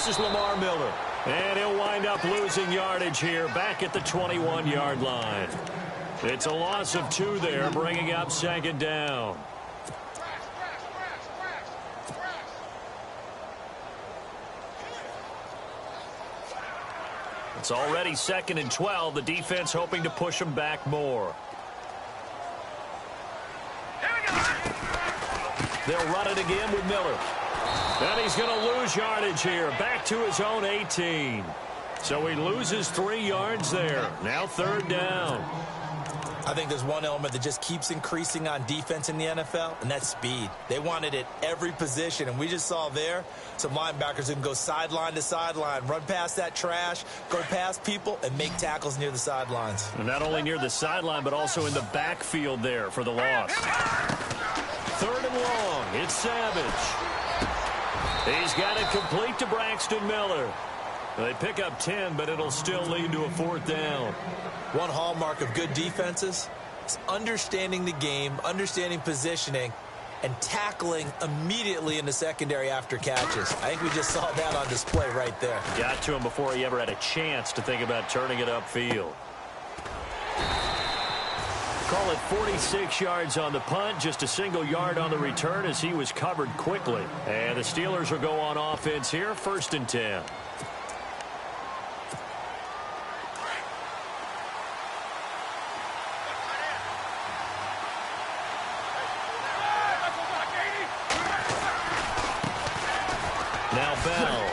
This is Lamar Miller. And he'll wind up losing yardage here back at the 21-yard line. It's a loss of 2 there, bringing up second down. It's already 2nd and 12. The defense hoping to push them back more. They'll run it again with Miller. And he's going to lose yardage here. Back to his own 18. So he loses 3 yards there. Now 3rd down. I think there's one element that just keeps increasing on defense in the NFL, and that's speed. They want it at every position, and we just saw there some linebackers who can go sideline to sideline, run past that trash, go past people, and make tackles near the sidelines. And not only near the sideline, but also in the backfield there for the loss. 3rd and long. It's Savage. He's got it complete to Braxton Miller. They pick up 10, but it'll still lead to a 4th down. One hallmark of good defenses is understanding the game, understanding positioning, and tackling immediately in the secondary after catches. I think we just saw that on display right there. Got to him before he ever had a chance to think about turning it upfield. Call it 46 yards on the punt, just a single yard on the return as he was covered quickly. And the Steelers will go on offense here, 1st and 10. Now Bell.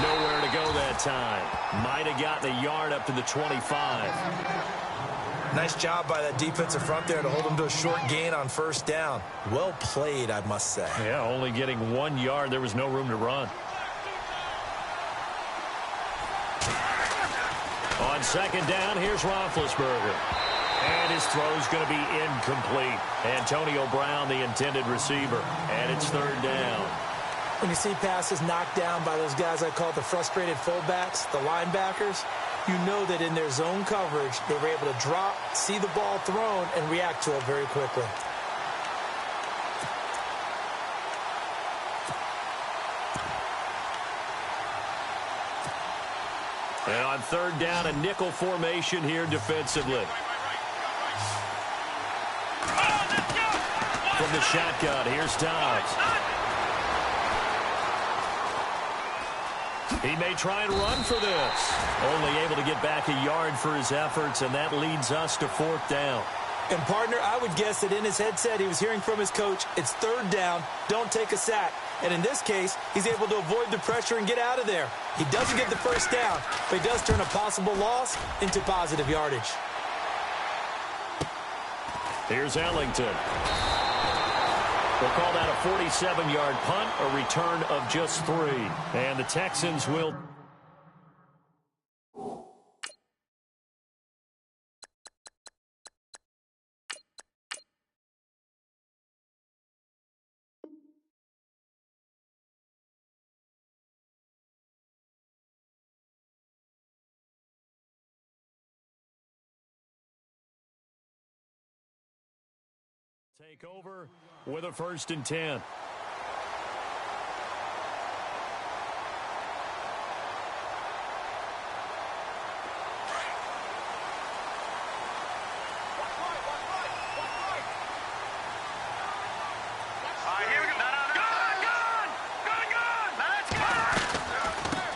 Nowhere to go that time. Might have gotten a yard up to the 25. Nice job by that defensive front there to hold them to a short gain on 1st down. Well played, I must say. Yeah, only getting 1 yard. There was no room to run. On 2nd down, here's Roethlisberger. And his throw's going to be incomplete. Antonio Brown, the intended receiver. And it's 3rd down. When you see passes knocked down by those guys I call the frustrated fullbacks, the linebackers, you know that in their zone coverage, they were able to drop, see the ball thrown, and react to it very quickly. And on 3rd down, a nickel formation here defensively. From the shotgun, here's Dobbs. He may try and run for this. Only able to get back a yard for his efforts, and that leads us to 4th down. And, partner, I would guess that in his headset he was hearing from his coach, it's 3rd down, don't take a sack. And in this case, he's able to avoid the pressure and get out of there. He doesn't get the 1st down, but he does turn a possible loss into positive yardage. Here's Ellington. We'll call that a 47-yard punt, a return of just 3. And the Texans will... take over with a 1st and 10.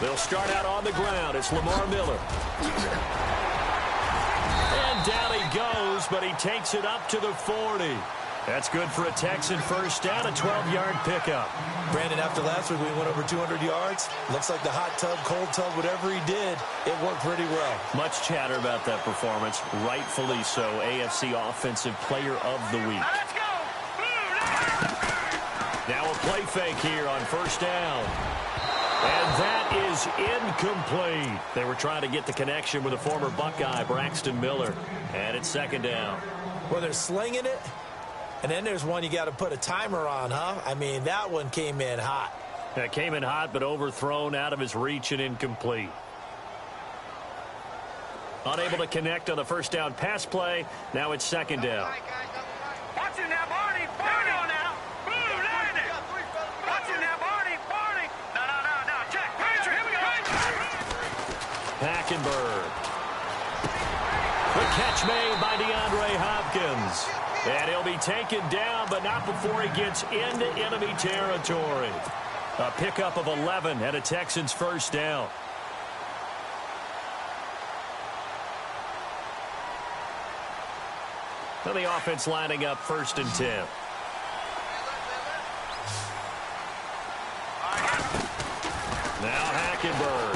They'll start out on the ground. It's Lamar Miller. And down he goes, but he takes it up to the 40. That's good for a Texan 1st down, a 12-yard pickup. Brandon, after last week we went over 200 yards. Looks like the hot tub, cold tub, whatever he did, it worked pretty well. Much chatter about that performance. Rightfully so. AFC Offensive Player of the Week. Let's go! Now a play fake here on 1st down. And that is incomplete. They were trying to get the connection with a former Buckeye, Braxton Miller. And it's 2nd down. Well, they're slinging it. And then there's one you got to put a timer on, huh? I mean, that one came in hot. That came in hot, but overthrown, out of his reach, and incomplete. Unable to connect on the 1st down pass play. Now it's 2nd down. Watch it now, Barney. Barney on now. Boom, landed. Watch it now, Barney. Barney. No. Hackenberg. The catch made by DeAndre Hopkins. And he'll be taken down, but not before he gets into enemy territory. A pickup of 11 and a Texans first down. So the offense lining up 1st and 10. Now Hackenberg.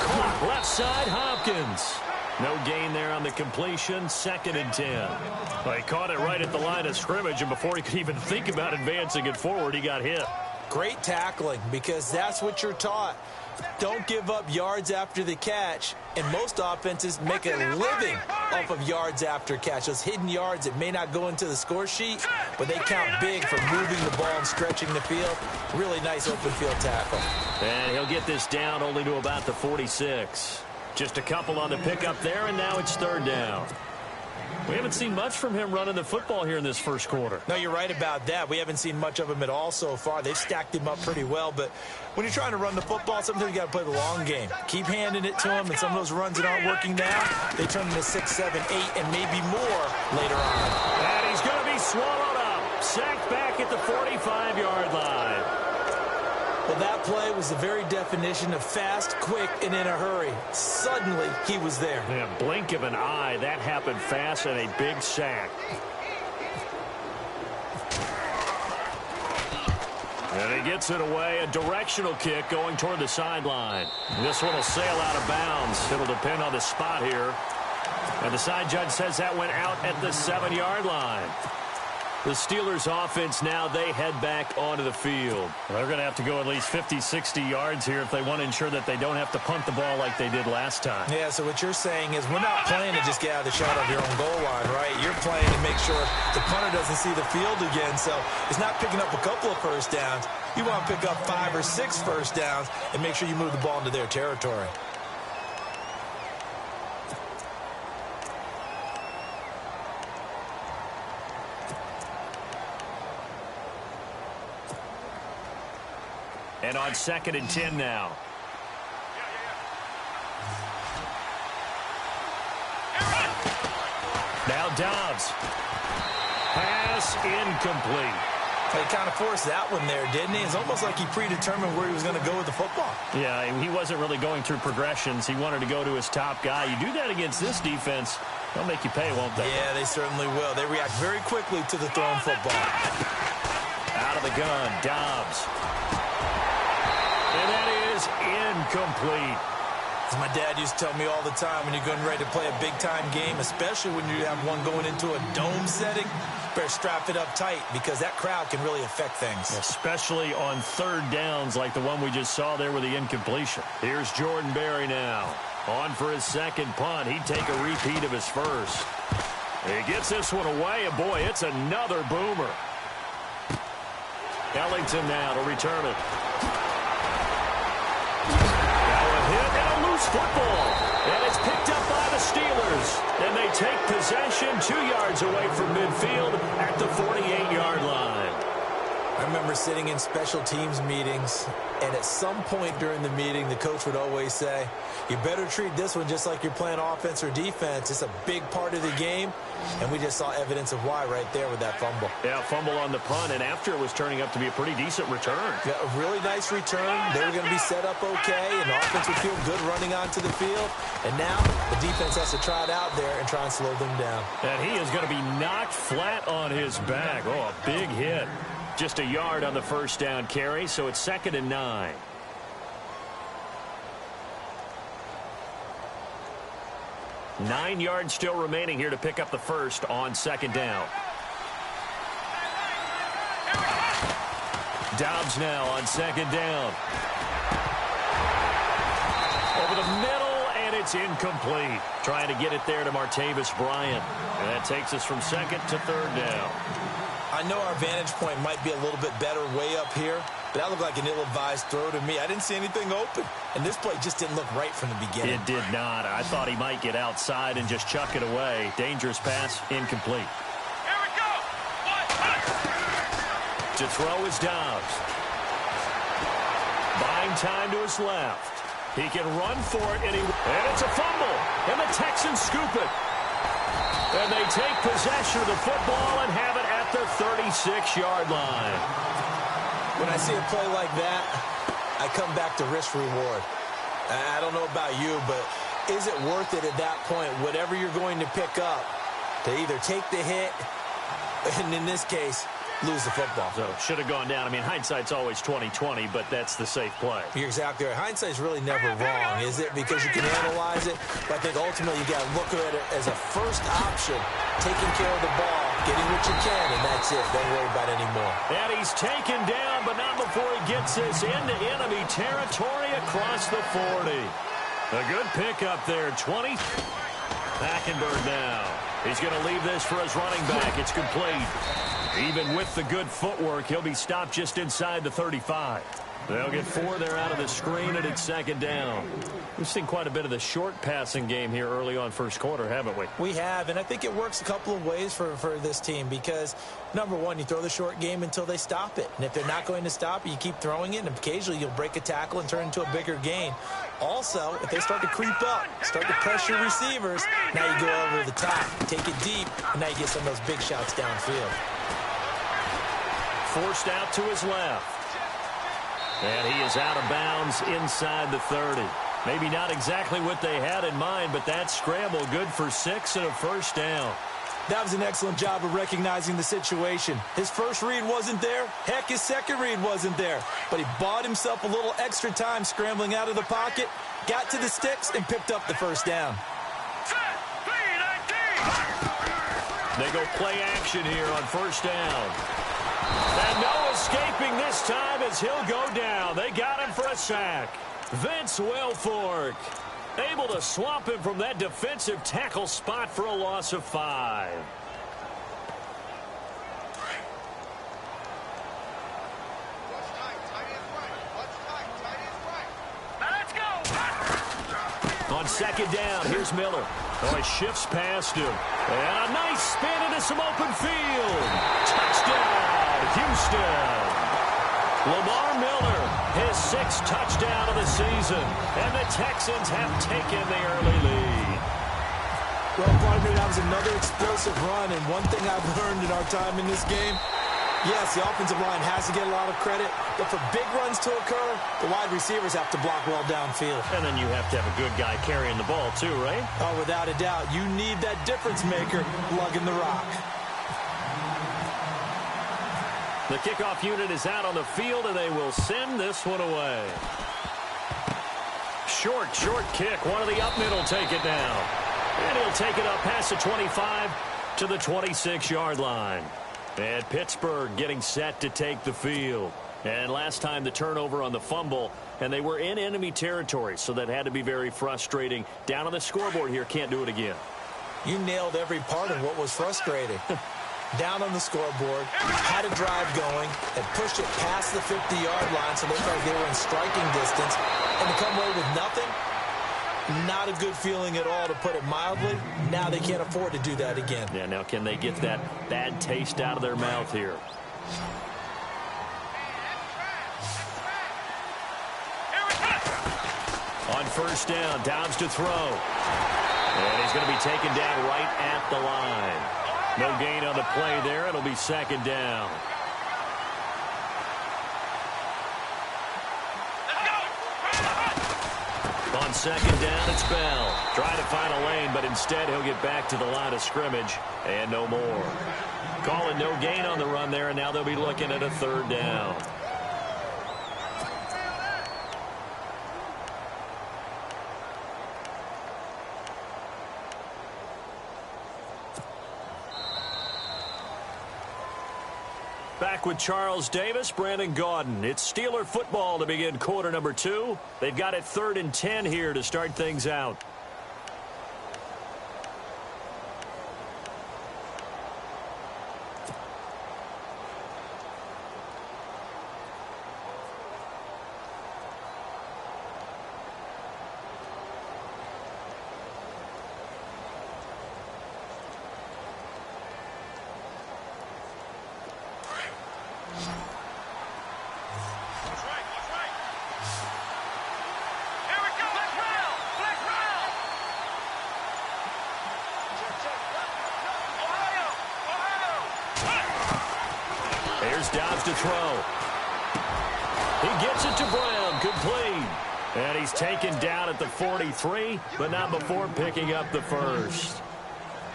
Caught left side, Hopkins. No gain there on the completion. 2nd and 10. Well, he caught it right at the line of scrimmage, and before he could even think about advancing it forward, he got hit. Great tackling, because that's what you're taught. Don't give up yards after the catch, and most offenses make a living off of yards after catch. Those hidden yards that may not go into the score sheet, but they count big for moving the ball and stretching the field. Really nice open field tackle. And he'll get this down only to about the 46. Just a couple on the pickup there, and now it's 3rd down. We haven't seen much from him running the football here in this first quarter. No, you're right about that. We haven't seen much of him at all so far. They've stacked him up pretty well, but when you're trying to run the football, sometimes you got to play the long game. Keep handing it to him, and some of those runs that aren't working now, they turn into 6, 7, 8, and maybe more later on. And he's going to be swallowed up. Sacked back at the 45-yard line. Well, that play was the very definition of fast, quick, and in a hurry. Suddenly, he was there. Yeah, blink of an eye. That happened fast and a big sack. And he gets it away. A directional kick going toward the sideline. This one will sail out of bounds. It'll depend on the spot here. And the side judge says that went out at the 7-yard line. The Steelers offense now, they head back onto the field. They're going to have to go at least 50, 60 yards here if they want to ensure that they don't have to punt the ball like they did last time. Yeah, so what you're saying is we're not playing to just get out of the shot of your own goal line, right? You're playing to make sure the punter doesn't see the field again. So it's not picking up a couple of first downs. You want to pick up 5 or 6 first downs and make sure you move the ball into their territory. And on 2nd and 10 now. Now Dobbs. Pass incomplete. He kind of forced that one there, didn't he? It's almost like he predetermined where he was going to go with the football. Yeah, he wasn't really going through progressions. He wanted to go to his top guy. You do that against this defense, they'll make you pay, won't they? Yeah, they certainly will. They react very quickly to the thrown football. Out of the gun, Dobbs. And that is incomplete. As my dad used to tell me all the time, when you're getting ready to play a big-time game, especially when you have one going into a dome setting, better strap it up tight because that crowd can really affect things. Especially on 3rd downs like the one we just saw there with the incompletion. Here's Jordan Berry now. On for his 2nd punt. He'd take a repeat of his first. He gets this one away, and boy, it's another boomer. Ellington now to return it. Football, and it's picked up by the Steelers, and they take possession 2 yards away from midfield at the 48-yard line. I remember sitting in special teams meetings, and at some point during the meeting, the coach would always say, you better treat this one just like you're playing offense or defense. It's a big part of the game, and we just saw evidence of why right there with that fumble. Yeah, fumble on the punt, and after it was turning up to be a pretty decent return. Yeah, a really nice return. They were going to be set up okay, and the offense would feel good running onto the field. And now the defense has to try it out there and try and slow them down. And he is going to be knocked flat on his back. Oh, a big hit. Just a yard on the first down carry, so it's 2nd and 9. Nine yards still remaining here to pick up the first on 2nd down. Dobbs now on 2nd down. Over the middle, and it's incomplete. Trying to get it there to Martavis Bryant. And that takes us from 2nd to 3rd down. I know our vantage point might be a little bit better way up here, but that looked like an ill-advised throw to me. I didn't see anything open, and this play just didn't look right from the beginning. It did not. I thought he might get outside and just chuck it away. Dangerous pass, incomplete. Here we go. To throw is Dobbs. Buying time to his left. He can run for it, and it's a fumble, and the Texans scoop it. And they take possession of the football and have it at the 36-yard line. When I see a play like that, I come back to risk-reward. I don't know about you, but is it worth it at that point, whatever you're going to pick up, to either take the hit, and in this case, lose the football? So should have gone down. I mean, hindsight's always 20/20, but that's the safe play. You're exactly right. Hindsight's really never wrong, is it? Because you can analyze it, but I think ultimately you got to look at it as a first option, taking care of the ball, getting what you can, and that's it. Don't worry about it anymore. And he's taken down, but not before he gets this into enemy territory across the 40. A good pickup there, 20. Hackenberg now. He's going to leave this for his running back. It's complete. Even with the good footwork, he'll be stopped just inside the 35. They'll get 4 there out of the screen, and it's second down. We've seen quite a bit of the short passing game here early on first quarter, haven't we? We have, and I think it works a couple of ways for this team because, number one, you throw the short game until they stop it. And if they're not going to stop it, you keep throwing it, and occasionally you'll break a tackle and turn into a bigger gain. Also, if they start to creep up, start to pressure receivers, now you go over the top, take it deep, and now you get some of those big shots downfield. Forced out to his left. And he is out of bounds inside the 30. Maybe not exactly what they had in mind, but that scramble good for 6 and a first down. That was an excellent job of recognizing the situation. His first read wasn't there. Heck, his second read wasn't there. But he bought himself a little extra time scrambling out of the pocket, got to the sticks, and picked up the first down. They go play action here on first down. And no escaping this time as he'll go down. They got him for a sack. Vince Wilfork able to swamp him from that defensive tackle spot for a loss of 5. Let's go. On second down, here's Miller. Oh, he shifts past him. And a nice spin into some open field. Touchdown, Houston. Lamar Miller, his 6th touchdown of the season. And the Texans have taken the early lead. Well, pardon me, that was another explosive run. And one thing I've learned in our time in this game, yes, the offensive line has to get a lot of credit, but for big runs to occur, the wide receivers have to block well downfield. And then you have to have a good guy carrying the ball too, right? Oh, without a doubt. You need that difference maker lugging the rock. The kickoff unit is out on the field, and they will send this one away. Short kick. One of the up mid will take it down. And he'll take it up past the 25 to the 26-yard line. And Pittsburgh getting set to take the field. And last time the turnover on the fumble, and they were in enemy territory, so that had to be very frustrating. Down on the scoreboard here, can't do it again. You nailed every part of what was frustrating. Down on the scoreboard, had a drive going, and pushed it past the 50-yard line so they felt they were in striking distance, and to come away with nothing, not a good feeling at all, to put it mildly. Now they can't afford to do that again. Yeah, now can they get that bad taste out of their mouth here? On first down, Dobbs to throw. And he's going to be taken down right at the line. No gain on the play there. It'll be second down. On second down, it's Bell. Trying to find a lane, but instead he'll get back to the line of scrimmage. And no more. Calling no gain on the run there, and now they'll be looking at a third down. Back with Charles Davis, Brandon Gaudin. It's Steeler football to begin quarter number 2. They've got it 3rd and 10 here to start things out. Here's Dobbs to throw. He gets it to Brown, complete. And he's taken down at the 43, but not before picking up the first.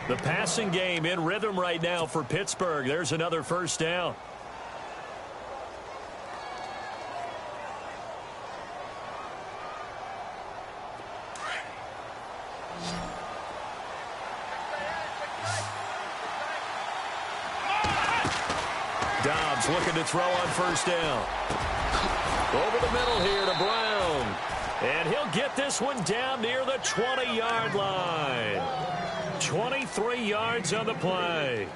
The passing game in rhythm right now for Pittsburgh. There's another first down. Dobbs looking to throw on first down. Over the middle here to Brown. And he'll get this one down near the 20-yard line. 23 yards on the play.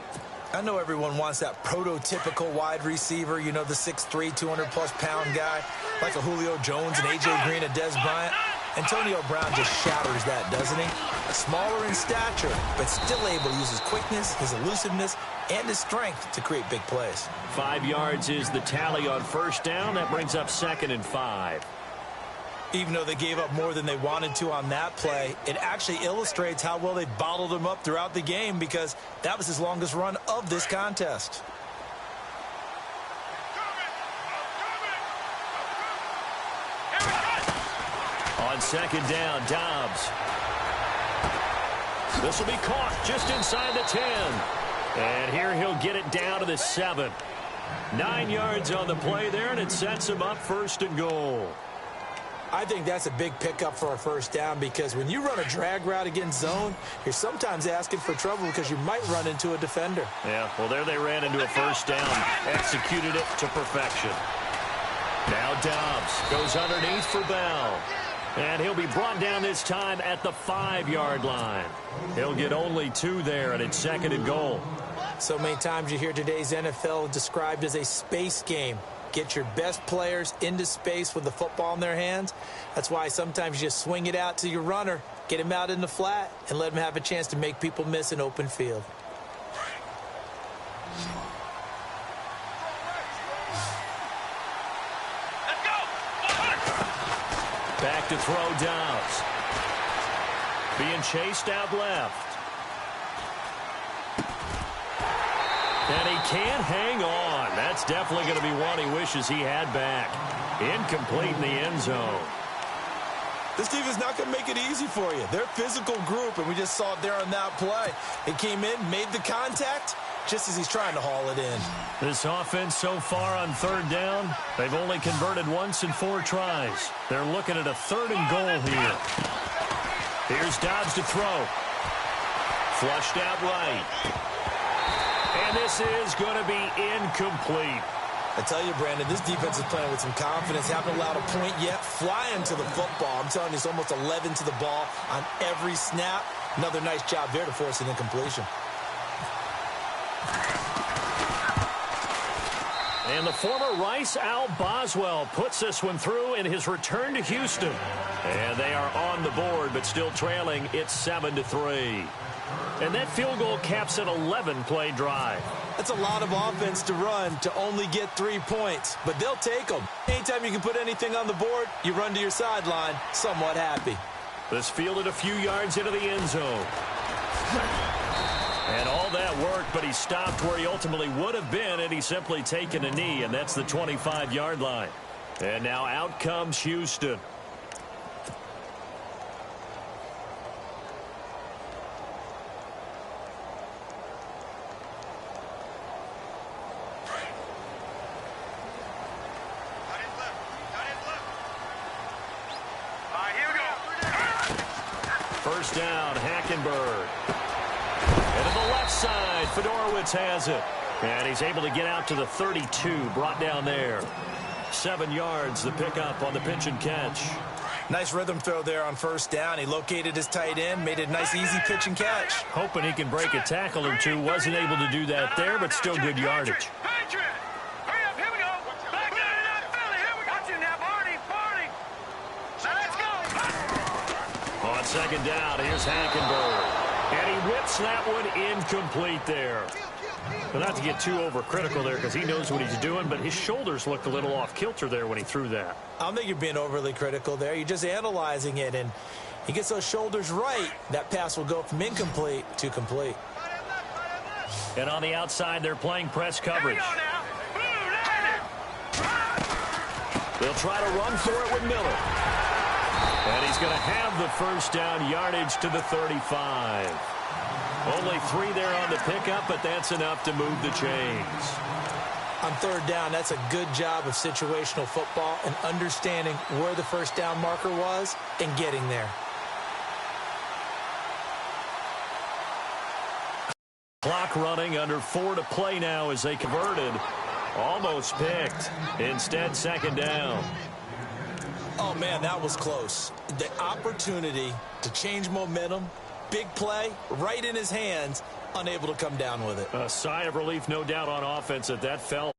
I know everyone wants that prototypical wide receiver, you know, the 6'3", 200-plus pound guy, like a Julio Jones and A.J. Green and Des Bryant. Antonio Brown just shatters that, doesn't he? Smaller in stature, but still able to use his quickness, his elusiveness, and his strength to create big plays. 5 yards is the tally on first down. That brings up 2nd and 5. Even though they gave up more than they wanted to on that play, it actually illustrates how well they bottled him up throughout the game because that was his longest run of this contest. On 2nd down, Dobbs. This will be caught just inside the 10. And here he'll get it down to the 7. 9 yards on the play there, and it sets him up 1st and goal. I think that's a big pickup for a first down because when you run a drag route against zone, you're sometimes asking for trouble because you might run into a defender. Yeah, well, there they ran into a first down, executed it to perfection. Now Dobbs goes underneath for Bell. And he'll be brought down this time at the 5-yard line. He'll get only 2 there, and it's 2nd and goal. So many times you hear today's NFL described as a space game. Get your best players into space with the football in their hands. That's why sometimes you just swing it out to your runner, get him out in the flat, and let him have a chance to make people miss an open field. Back to throw, Dobbs. Being chased out left. And he can't hang on. That's definitely going to be one he wishes he had back. Incomplete in the end zone. This team is not going to make it easy for you. They're a physical group, and we just saw it there on that play. It came in, made the contact, just as he's trying to haul it in. This offense so far on 3rd down, they've only converted once in 4 tries. They're looking at a 3rd and goal here. Here's Dobbs to throw. Flushed out right. And this is going to be incomplete. I tell you, Brandon, this defense is playing with some confidence. Haven't allowed a point yet. Flying to the football. I'm telling you, it's almost 11 to the ball on every snap. Another nice job there to force an incompletion. And the former Rice Al Boswell puts this one through in his return to Houston. And they are on the board, but still trailing. It's 7-3. And that field goal caps an 11-play drive. That's a lot of offense to run to only get 3 points, but they'll take them. Anytime you can put anything on the board, you run to your sideline somewhat happy. This fielded a few yards into the end zone. And all that work, but he stopped where he ultimately would have been, and he's simply taken a knee, and that's the 25-yard line. And now out comes Houston. First down, Hackenberg. And to the left side, Fedorowicz has it. And he's able to get out to the 32, brought down there. 7 yards, the pickup on the pitch and catch. Nice rhythm throw there on first down. He located his tight end, made a nice easy pitch and catch. Hoping he can break a tackle or two. Wasn't able to do that there, but still good yardage. On second down, here's Hackenberg. And he whips that one incomplete there. But not to get too overcritical there because he knows what he's doing, but his shoulders looked a little off kilter there when he threw that. I don't think you're being overly critical there. You're just analyzing it, and he gets those shoulders right. That pass will go from incomplete to complete. And on the outside, they're playing press coverage. They'll try to run for it with Miller. And he's going to have the first down, yardage to the 35. Only 3 there on the pickup, but that's enough to move the chains. On third down, that's a good job of situational football and understanding where the first down marker was and getting there. Clock running, under 4 to play now as they converted. Almost picked. Instead, second down. Oh, man, that was close. The opportunity to change momentum, big play, right in his hands, unable to come down with it. A sigh of relief, no doubt, on offense that fell.